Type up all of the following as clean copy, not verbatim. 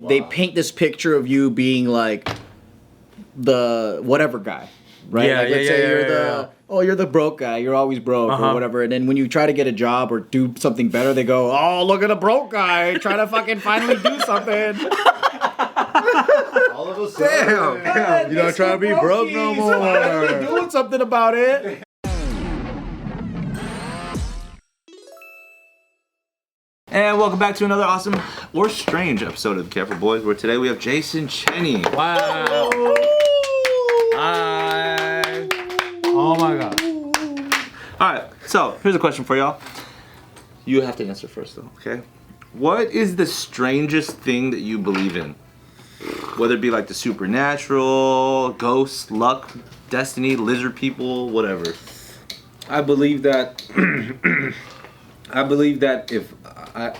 they paint this picture of you being like the whatever guy, right? Yeah, like, let's say you're you're the broke guy. You're always broke or whatever. And then when you try to get a job or do something better, they go, "Oh, look at the broke guy trying to fucking finally do something." All of a sudden, Damn. you don't try to be broke no more. Finally doing something about it. And welcome back to another awesome or strange episode of The Careful Boys, where today we have Jason Cheny. Wow. Hi. Oh my god. Alright, so here's a question for y'all. You have to answer first though, okay? What is the strangest thing that you believe in? Whether it be like the supernatural, ghosts, luck, destiny, lizard people, whatever. I believe that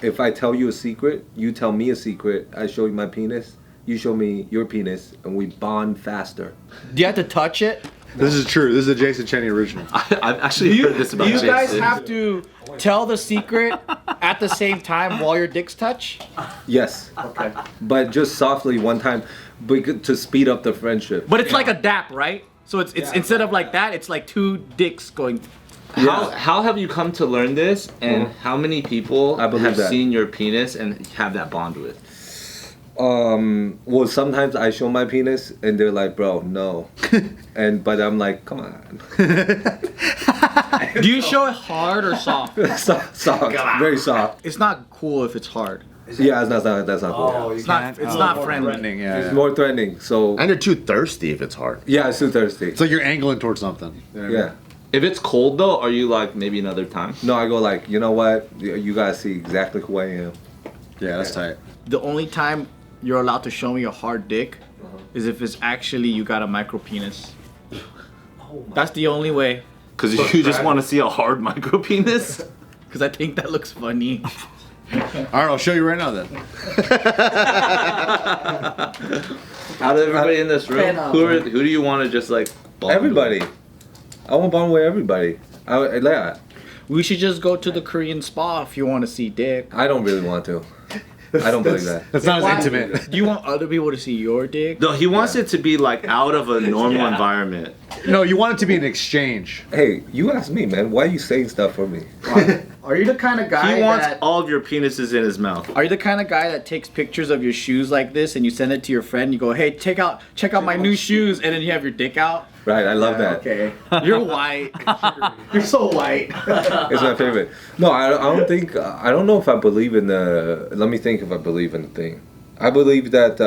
if I tell you a secret, you tell me a secret, I show you my penis, you show me your penis, and we bond faster. Do you have to touch it? This is true. This is a Jason Cheny original. I've actually heard this about Jason. Do you guys have to tell the secret at the same time while your dicks touch? Yes. Okay. But just softly one time, but to speed up the friendship. But it's like a dap, right? So it's instead of like that, it's like two dicks going. How have you come to learn this, and how many people have seen your penis and have that bond with? Well, sometimes I show my penis and they're like, "Bro, no," but I'm like, "Come on." Do you show it hard or soft? Soft, very soft. It's not cool if it's hard. Yeah, that's not cool. Oh, It's not friendly. It's more threatening. So And you're too thirsty if it's hard. yeah, it's too thirsty. It's like you're angling towards something. You know what I mean? Yeah. If it's cold though, are you like maybe another time? No, I go like, you know what? You guys see exactly who I am. Yeah, that's tight. The only time you're allowed to show me a hard dick is if it's actually you got a micro penis. That's the only way. Because you just want to see a hard micro penis? Because I think that looks funny. Alright, I'll show you right now then. Out of everybody in this room, who do you want to just like bond Everybody. with? I want to bond with everybody. We should just go to the Korean spa if you want to see dick. I don't really want to. I don't believe that. That's not as intimate. Do you want other people to see your dick? No, he wants it to be like out of a normal environment. No, you want it to be an exchange. Hey, you ask me, man. Why are you saying stuff for me? Are you the kind of guy He wants that... all of your penises in his mouth. Are you the kind of guy that takes pictures of your shoes like this and you send it to your friend? You go, "Hey, check out my new shoes," and then you have your dick out. Right, I love that. Okay, you're white. You're so white. It's my favorite. No, I don't think. I don't know if I believe in the. Let me think if I believe in the thing. I believe that.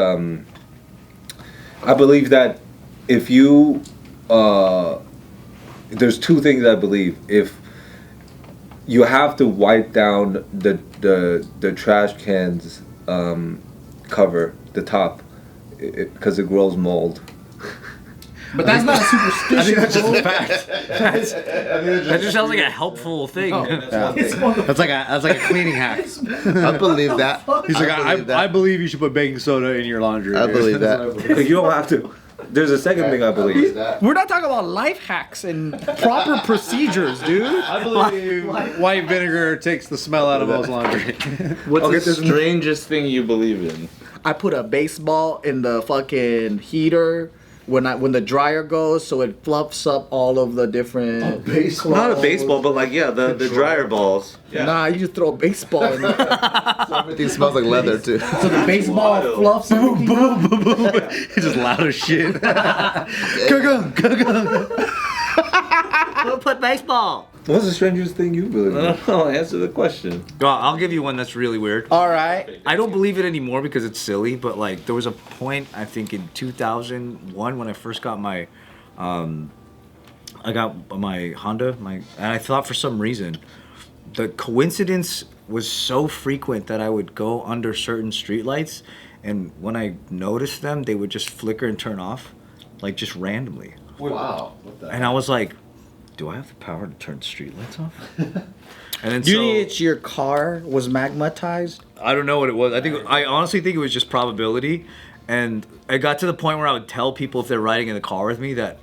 If you. There's two things I believe. If you have to wipe down the trash can's cover, the top, because it grows mold. But that's not a superstition. I think that's just a fact. That just sounds like a helpful thing. That's like a cleaning hack. I believe that. He's like, I believe you should put baking soda in your laundry. I believe that. You don't have to. There's a second thing I believe. We're not talking about life hacks and proper procedures, dude. I believe white vinegar takes the smell out of most laundry. What's the strangest thing you believe in? I put a baseball in the fucking heater when the dryer goes, so it fluffs up all of the different. Baseball. Not a baseball, but like the dryer balls. Yeah. Nah, you just throw a baseball in there. Everything smells like leather too. So the baseball fluffs everything up. It's just loud as shit. Who put baseball? What's the strangest thing you believe in? I don't know. Answer the question. I'll give you one that's really weird. All right. I don't believe it anymore because it's silly, but like there was a point I think in 2001 when I first got my I got my Honda, and I thought for some reason the coincidence was so frequent that I would go under certain streetlights, and when I noticed them, they would just flicker and turn off, like just randomly. Wow. And I was like, do I have the power to turn streetlights off? And then Do you think it's your car was magmatized? I don't know what it was. I honestly think it was just probability, and it got to the point where I would tell people if they're riding in the car with me that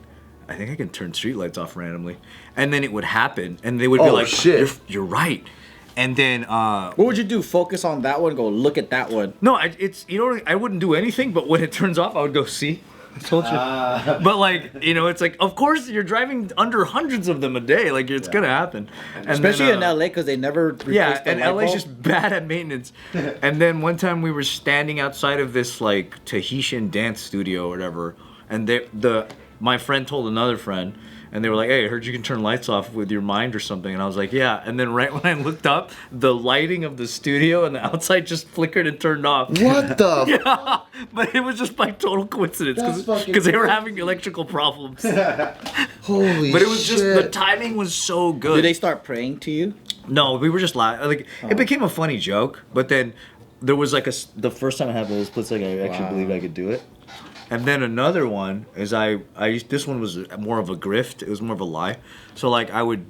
I think I can turn streetlights off randomly, and then it would happen, and they would be like, shit. You're right. And then What would you do? Focus on that one. Go look at that one. no, it's I wouldn't do anything, but when it turns off, I would go see. I told you. But like it's like of course you're driving under hundreds of them a day. Like it's gonna happen. And Especially then, in LA because they never. Yeah, the and light LA's bulb. just bad at maintenance. And then one time we were standing outside of this like Tahitian dance studio or whatever, and my friend told another friend, and they were like, "Hey, I heard you can turn lights off with your mind or something." And I was like, "Yeah." And then right when I looked up, the lighting of the studio and the outside just flickered and turned off. What the? Yeah, but it was just by total coincidence because they were having electrical problems. Holy But it was just the shit. timing was so good. Did they start praying to you? No, we were just laughing. Like it became a funny joke, but then there was like the first time I had those splits, like I actually believed I could do it. And then another one is this one was more of a grift. It was more of a lie. So like I would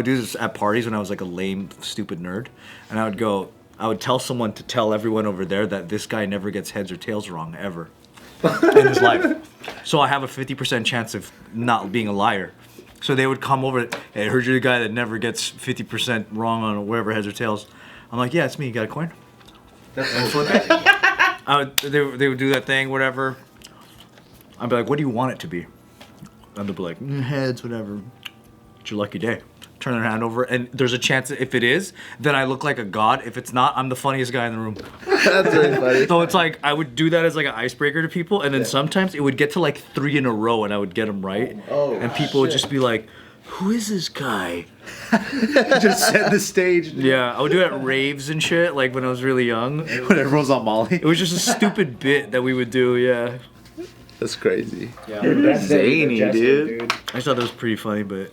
do this at parties when I was like a lame, stupid nerd, and I would tell someone to tell everyone over there that this guy never gets heads or tails wrong ever in his life. So I have a 50% chance of not being a liar. So they would come over. Hey, I heard you're the guy that never gets 50% wrong on wherever heads or tails. I'm like, yeah, it's me. You got a coin? And flip it. They would do that thing, whatever. I'd be like, what do you want it to be? And they'll be like, heads, whatever. It's your lucky day. Turn their hand over, and there's a chance that if it is, then I look like a god. If it's not, I'm the funniest guy in the room. That's really funny. So it's like I would do that as like an icebreaker to people, and then sometimes it would get to like 3 in a row, and I would get them right, and people would just be like, "Who is this guy?" Just set the stage. Yeah, I would do it at raves and shit, like when I was really young. When everyone's on Molly. It was just a stupid bit that we would do. Yeah, That's crazy. Zany, dude. I thought that was pretty funny, but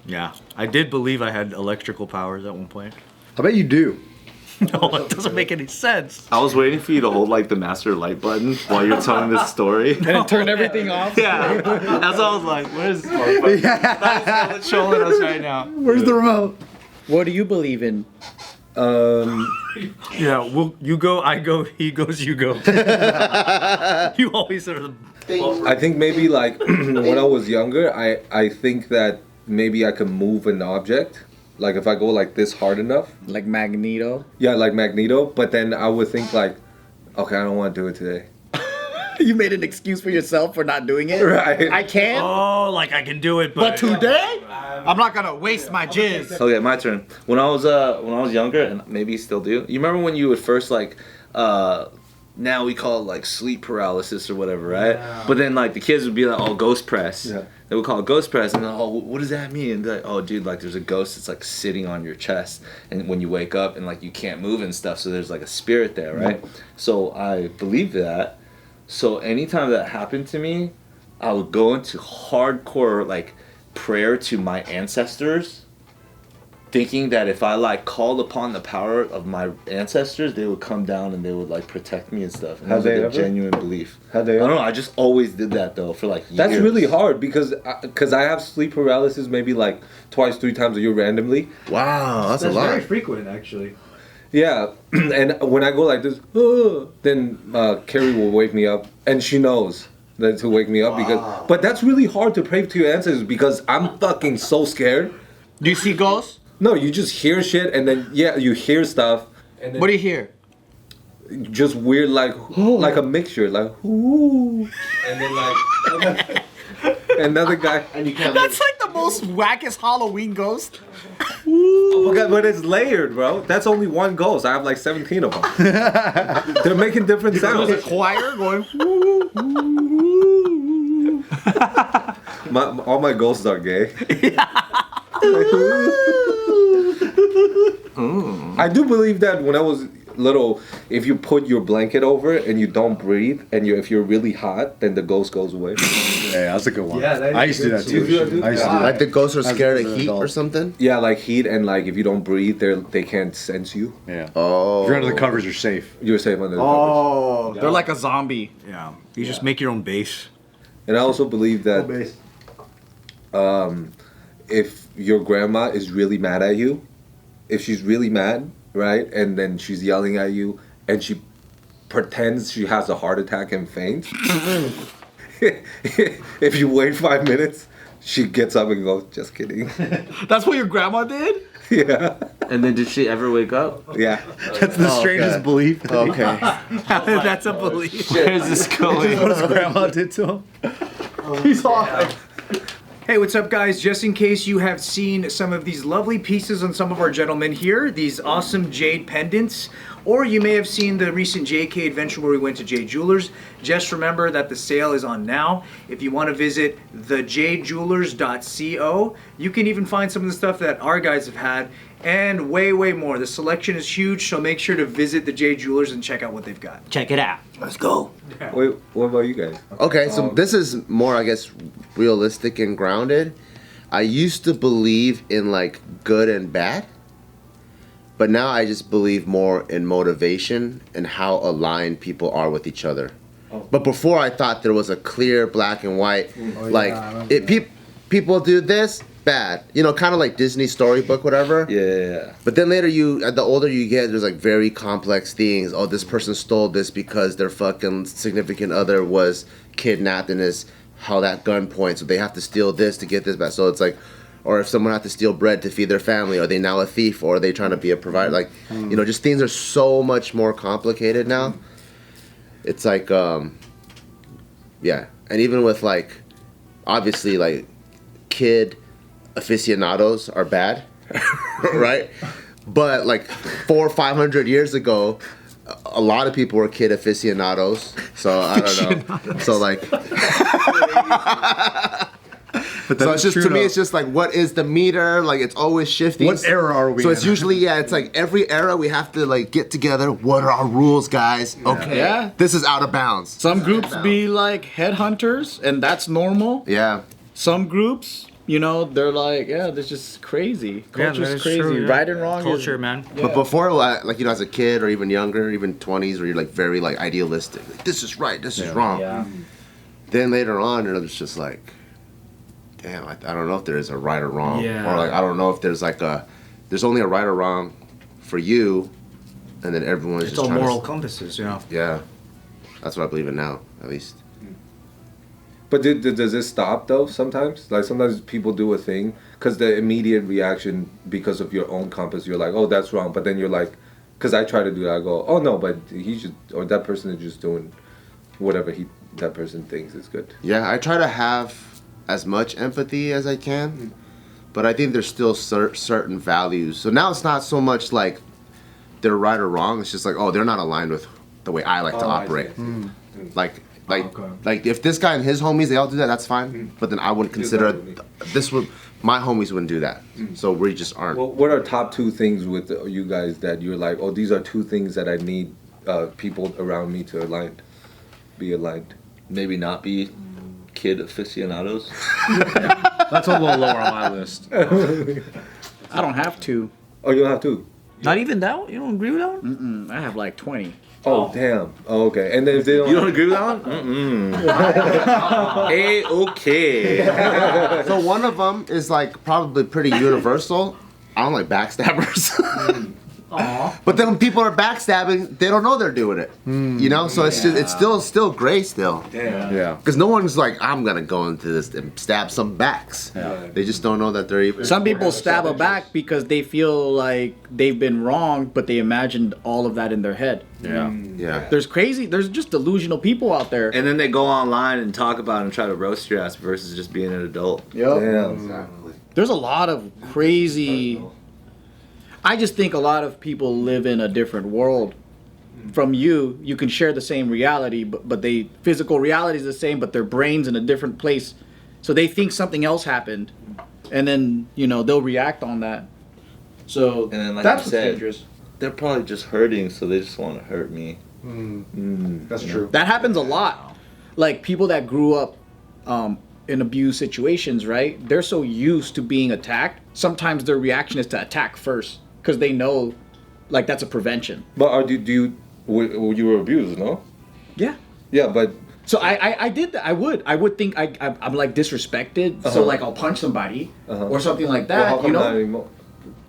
yeah, I did believe I had electrical powers at one point. I bet you do. No, it doesn't make any sense. I was waiting for you to hold like the master light button while you're telling this story. And turn everything off. Yeah, that's what I was like. Where's this motherfucker? That's trolling us right now. Where's the remote? What do you believe in? Yeah, well, you go, I go, he goes, you go. You always are the. I think maybe like when I was younger, I think that maybe I can move an object. Like if I go like this hard enough. Like Magneto? Yeah, like Magneto. But then I would think like, okay, I don't want to do it today. You made an excuse for yourself for not doing it? Right. I can, Oh, like I can do it, but today, I'm not gonna waste my jizz. Okay, my turn. When I was younger, and maybe you still do. You remember when you would first like, now we call it like sleep paralysis or whatever, right? Yeah. But then like the kids would be like, oh, ghost press. Yeah. They would call it ghost press, and then, oh, what does that mean? And they're like, oh, dude, like there's a ghost that's like sitting on your chest, and when you wake up and like you can't move and stuff, so there's like a spirit there, right? Mm-hmm. So I believed that. So anytime that happened to me, I would go into hardcore like prayer to my ancestors, thinking that if I like called upon the power of my ancestors, they would come down and they would like protect me and stuff. And that was like a genuine belief. I don't know. I just always did that though for like years. That's really hard because I have sleep paralysis maybe like twice, 3 times a year randomly. Wow, that's a lot. very frequent, actually. Yeah, and when I go like this, then Carrie will wake me up, and she knows that to wake me up because. But that's really hard to pray to your ancestors because I'm fucking so scared. Do you see ghosts? No, you just hear shit, and then you hear stuff. And then What do you hear? just weird like a mixture like ooh, and then like another guy. And you can't That's like the most wackest Halloween ghost. Oh my God, but it's layered, bro. That's only one ghost. I have like 17 of them. They're making different sounds. There's a choir going. All my ghosts are gay. I do believe that when I was little, if you put your blanket over it and you don't breathe, and if you're really hot, then the ghost goes away. Yeah, that's a good one. Yeah, that is I used to do that too. I used to do like that. the ghosts are scared of an heat adult. or something. Yeah, like heat, and like if you don't breathe, they can't sense you. Yeah. Oh. If you're under the covers, you're safe. You're safe under the covers. Oh, they're like a zombie. Yeah, you just make your own base. And I also believe that if your grandma is really mad at you, if she's really mad, right, and then she's yelling at you, and she pretends she has a heart attack and faints, if you wait 5 minutes, she gets up and goes, "Just kidding." That's what your grandma did? Yeah. And then did she ever wake up? Yeah. That's the strangest belief. Okay. That's a belief. Where's this going? What his grandma did to him. He's off. Hey, what's up, guys? Just in case you have seen some of these lovely pieces on some of our gentlemen here, these awesome jade pendants, or you may have seen the recent JK adventure where we went to Jade Jewelers, just remember that the sale is on now. If you want to visit thejadejewelers.co, you can even find some of the stuff that our guys have had, and way, way more. The selection is huge, so make sure to visit the Jade Jewelers and check out what they've got. Check it out. Let's go. Wait, what about you guys? Okay, so this is more, I guess, realistic and grounded. I used to believe in like good and bad, but now I just believe more in motivation and how aligned people are with each other. But before I thought there was a clear black and white, people do this, bad. You know, kind of like Disney storybook, whatever. Yeah. But then later, the older you get, there's like very complex things. Oh, this person stole this because their fucking significant other was kidnapped and is held at gunpoint, so they have to steal this to get this back. So it's like, or if someone has to steal bread to feed their family, are they now a thief, or are they trying to be a provider? Like, you know, just things are so much more complicated now. It's like, yeah. And even with like, obviously, like, kid aficionados are bad, right? But like 400 or 500 years ago, a lot of people were kid aficionados. So I don't know. So like, so it's just to me, it's just like, what is the meter? Like, it's always shifting. What era are we So it's in? usually, it's like every era we have to like get together. What are our rules, guys? Okay, Yeah. this is out of bounds. Some groups be like headhunters, and that's normal. Yeah. Some groups, you know, they're like, yeah, this is crazy. Culture's crazy. Right and wrong Culture, is... man. But before, like, you know, as a kid or even younger, even 20s, where you're like very like idealistic, like, this is right, this is wrong. Yeah. Then later on, you know, it's just like, damn, I don't know if there is a right or wrong, Yeah. or like I don't know if there's like there's only a right or wrong for you, and then everyone's It's just all trying moral to, compasses, you know. yeah, that's what I believe in now, at least. But does it stop though? Sometimes, like sometimes people do a thing because the immediate reaction because of your own compass, you're like, oh, that's wrong. But then you're like, because I try to do that, I go, oh no, but he should, or that person is just doing whatever that person thinks is good. Yeah, I try to have as much empathy as I can, but I think there's still certain values. So now it's not so much like they're right or wrong. It's just like, oh, they're not aligned with the way I like to operate. Like if this guy and his homies, they all do that, that's fine. But then I wouldn't consider my homies wouldn't do that. So we just aren't. Well, what are top 2 things with you guys that you're like, oh, these are 2 things that I need people around me to be aligned? Maybe not be kid aficionados. That's a little lower on my list. I don't have to. Oh, you don't have to. Not even that one? You don't agree with that one? I have like 20. Oh, damn. Oh, okay. And then if they don't, You don't agree with that one? Hey, okay. So one of them is like probably pretty universal. I don't like backstabbers. But then when people are backstabbing, they don't know they're doing it. You know, so it's just it's still gray still. Yeah. Because no one's like, I'm gonna go into this and stab some backs. They just don't know that they're even. Some people stab a back because they feel like they've been wrong, but they imagined all of that in their head. Yeah. There's just delusional people out there. And then they go online and talk about it and try to roast your ass versus just being an adult. damn. There's a lot of crazy... I just think a lot of people live in a different world from you. You can share the same reality, but physical reality is the same, but their brain's in a different place. So they think something else happened, and then, you know, they'll react on that. So And then, like that's you what's said, dangerous. they're probably just hurting, so they just want to hurt me. That's true. That happens a lot. Like people that grew up in abused situations, right? They're so used to being attacked. Sometimes their reaction is to attack first because they know, like, that's a prevention. But you were abused, no? Yeah. Yeah, but So I did that. I would think I'm like disrespected. So like I'll punch somebody or something like that. well, how come you not know, anymore?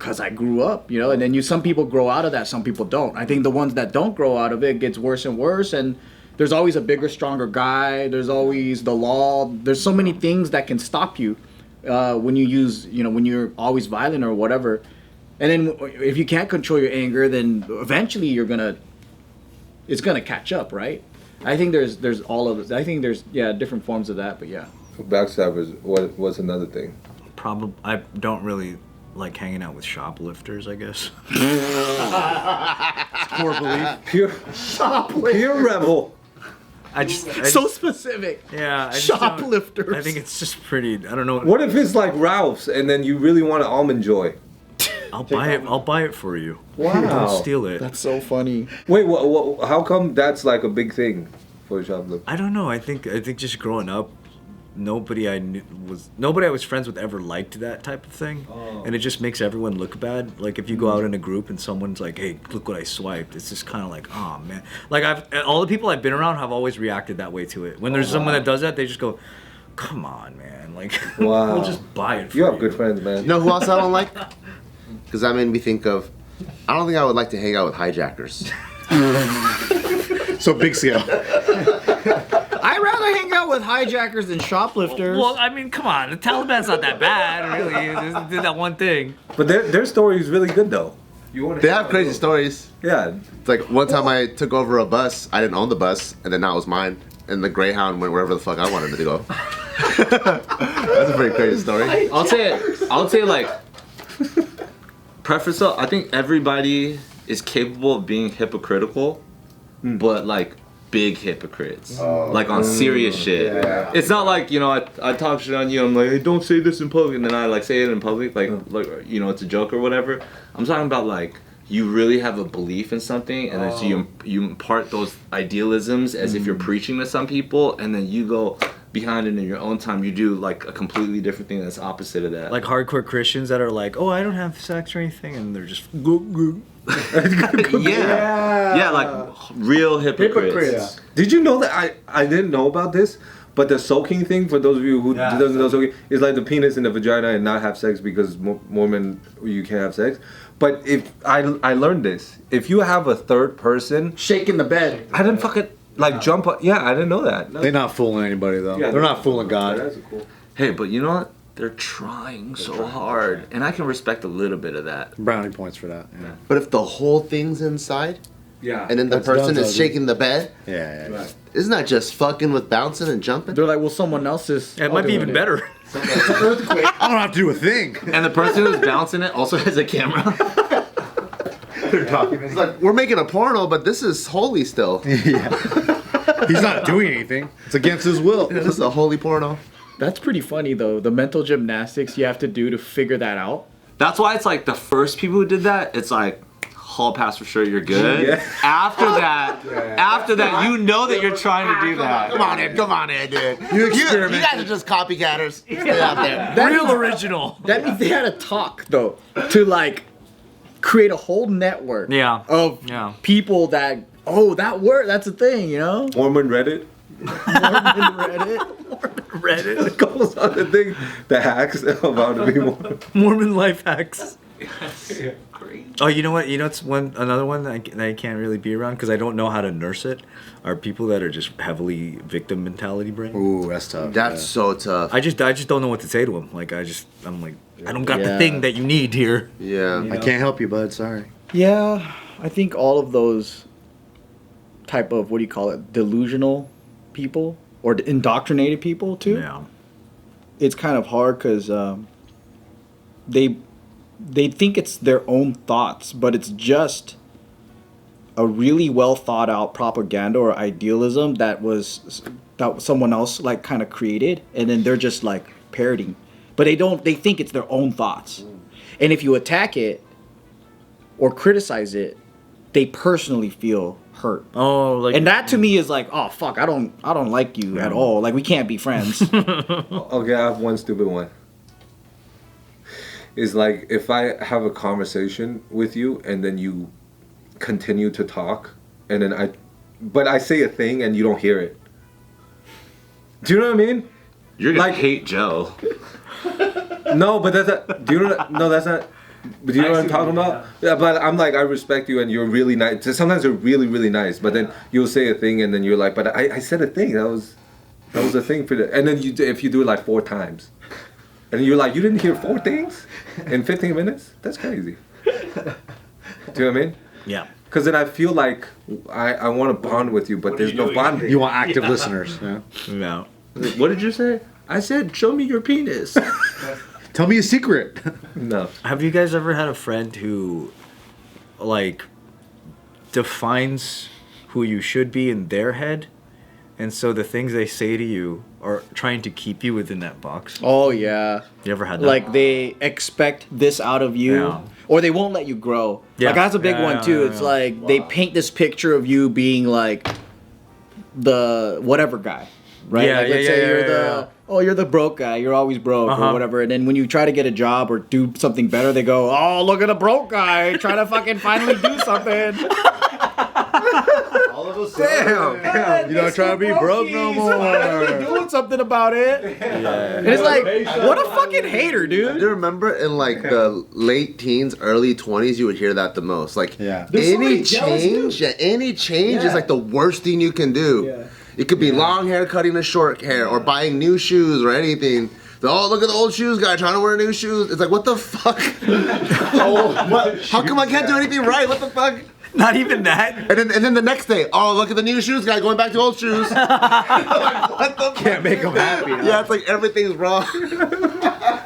because I grew up. You know, and then some people grow out of that. Some people don't. I think the ones that don't grow out of it gets worse and worse. And there's always a bigger, stronger guy. There's always the law. There's so many things that can stop you. when you use, when you're always violent or whatever. And then if you can't control your anger, then eventually it's gonna catch up, right? I think there's all of this. I think there's different forms of that, but yeah. Backstabbers. What's another thing? Probably, I don't really like hanging out with shoplifters, I guess. Core belief. Pure rebel. I just So specific. yeah, I just don't- Shoplifters. I think it's just pretty. I don't know. What if it's like Ralph's and then you really want an almond joy? I'll buy it. I'll buy it for you. Wow. Don't steal it. That's so funny. Wait, what? How come that's like a big thing for a shoplifter? I don't know. I think just growing up, nobody I was friends with ever liked that type of thing, and it just makes everyone look bad. Like if you go out in a group and someone's like, "Hey, look what I swiped," it's just kind of like, "Oh man." Like all the people I've been around have always reacted that way to it. When there's someone that does that, they just go, "Come on, man." Like, Wow. we'll just buy it for You have good friends, man. You know who else I don't like? Because that made me think of. I don't think I would like to hang out with hijackers. So big scale. I'd rather hang out with hijackers than shoplifters. Well, I mean, come on. The Taliban's not that bad, really. They just did that one thing. But their story is really good though. You want They have crazy stories. Yeah. It's like one time I took over a bus. I didn't own the bus, and then now it was mine. And the Greyhound went wherever the fuck I wanted it to go. That's a pretty crazy story. I'll say like preface though, I think everybody is capable of being hypocritical, but like big hypocrites. Like on serious shit. Yeah. It's not like, I talk shit on you, I'm like, hey, don't say this in public, and then I like say it in public, like it's a joke or whatever. I'm talking about like you really have a belief in something, and then so you impart those idealisms as if you're preaching to some people, and then you go behind it in your own time, you do like a completely different thing that's opposite of that. Like hardcore Christians that are like, "Oh, I don't have sex or anything," and they're just yeah, like real hypocrites. Did you know that I didn't know about this? But the soaking thing, for those of you who doesn't know soaking, is like the penis in the vagina and not have sex because Mormon you can't have sex. But if I learned this, if you have a third person shaking the bed. I didn't fucking jump up. Yeah, I didn't know that. They're not fooling anybody though. Yeah, they're not fooling God. That's cool. Hey, but you know what? They're trying so hard, and I can respect a little bit of that. Brownie points for that. Yeah. But if the whole thing's inside, Yeah. and then the That's person Dunn's is shaking the bed, Yeah. Right. isn't that just fucking with bouncing and jumping? They're like, well, someone else is. it might be even better. I don't have to do a thing. And the person who's bouncing it also has a camera. They're talking. It's like, we're making a porno, but this is holy still. He's not doing anything. It's against his will. This is a holy porno. That's pretty funny though. The mental gymnastics you have to do to figure that out. That's why it's like the first people who did that, it's like, hall pass for sure, you're good. Yeah. After that, you know that you're trying to do that. Come on in, dude. You You experiment. guys are just copycatters. Stay out there. Real original. That means they had to talk though to like create a whole network Yeah. of Yeah. people that that word, that's a thing, Mormon Reddit. Reddit. It goes on the thing. The hacks about to be Mormon. Mormon life hacks. Oh, you know what? You know, it's another one that I can't really be around because I don't know how to nurse it. Are people that are just heavily victim mentality brain. Ooh, that's tough. That's so tough. I just don't know what to say to them. Like I'm like, I don't got the Yeah. thing that you need here. Yeah. I can't help you, bud. Sorry. Yeah, I think all of those type of, what do you call it, delusional people or indoctrinated people too. Yeah. It's kind of hard because they think it's their own thoughts, but it's just a really well thought out propaganda or idealism that someone else like kind of created, and then they're just like parroting, but they think it's their own thoughts, and if you attack it or criticize it, they personally feel hurt. Oh, like And that to me is like, oh fuck, I don't like you at all. Like we can't be friends. Okay, I have one stupid one. Is like if I have a conversation with you and then you continue to talk and then I say a thing and you don't hear it. Do you know what I mean? You're gonna Like- hate Joe. No, but that's not. Do you know? No, that's not. But do you know what I'm talking about? Yeah, but I'm like, I respect you and you're really nice. Sometimes you're really, really nice, but then you'll say a thing and then you're like, but I said a thing. That was a thing for the. And then if you do it like 4 times, And you're like, you didn't hear 4 things in 15 minutes? That's crazy. Do you know what I mean? Yeah. Because then I feel like I want to bond with you, but there's no bonding. You want active listeners. Yeah. No. What did you say? I said, show me your penis. Tell me a secret. No. Have you guys ever had a friend who, like, defines who you should be in their head, and so the things they say to you are trying to keep you within that box? Oh yeah. You ever had that? Like they expect this out of you, Yeah. or they won't let you grow. Yeah. Like that's a big Yeah, one yeah, too. yeah, It's yeah. like they paint this picture of you being like the whatever guy, right? Yeah, like let's yeah, say yeah, you're yeah, the you're the broke guy. You're always broke or Uh-huh. whatever. And then when you try to get a job or do something better, they go, "Oh, look at the broke guy trying to fucking finally do something." All of a sudden. Damn. You don't try to be broke no more. Doing something about it. And it's like, what a fucking hater, dude. Do you remember in like the late teens, early 20s, you would hear that the most? Like, Yeah. any change, any change is like the worst thing you can do. Yeah. It could be long hair cutting to short hair, or buying new shoes, or anything. Oh, look at the old shoes guy trying to wear new shoes. It's like, what the fuck? How come I can't do anything right? What the fuck? Not even that. And then the next day, oh, look at the new shoes guy going back to old shoes. Like, what the fuck? Can't make them happy. Yeah, it's like everything's wrong.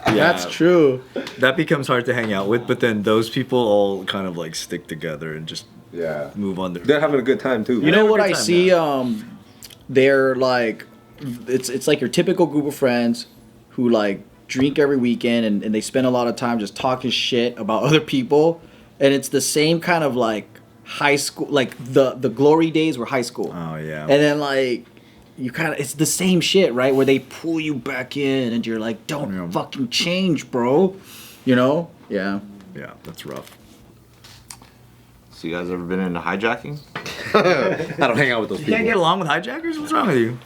That's true. That becomes hard to hang out with, but then those people all kind of like stick together and just Yeah. move on. They're having a good time too. You know have a what good I time, see? They're like, it's like your typical group of friends who like drink every weekend and they spend a lot of time just talking shit about other people, and it's the same kind of like high school, like the glory days were high school. Oh yeah. And then like you kind of, it's the same shit, right? Where they pull you back in and you're like, don't Yeah. fucking change, bro. You know? Yeah. Yeah, that's rough. So you guys ever been into hijacking? I don't hang out with those You can't people. get along with hijackers? What's wrong with you?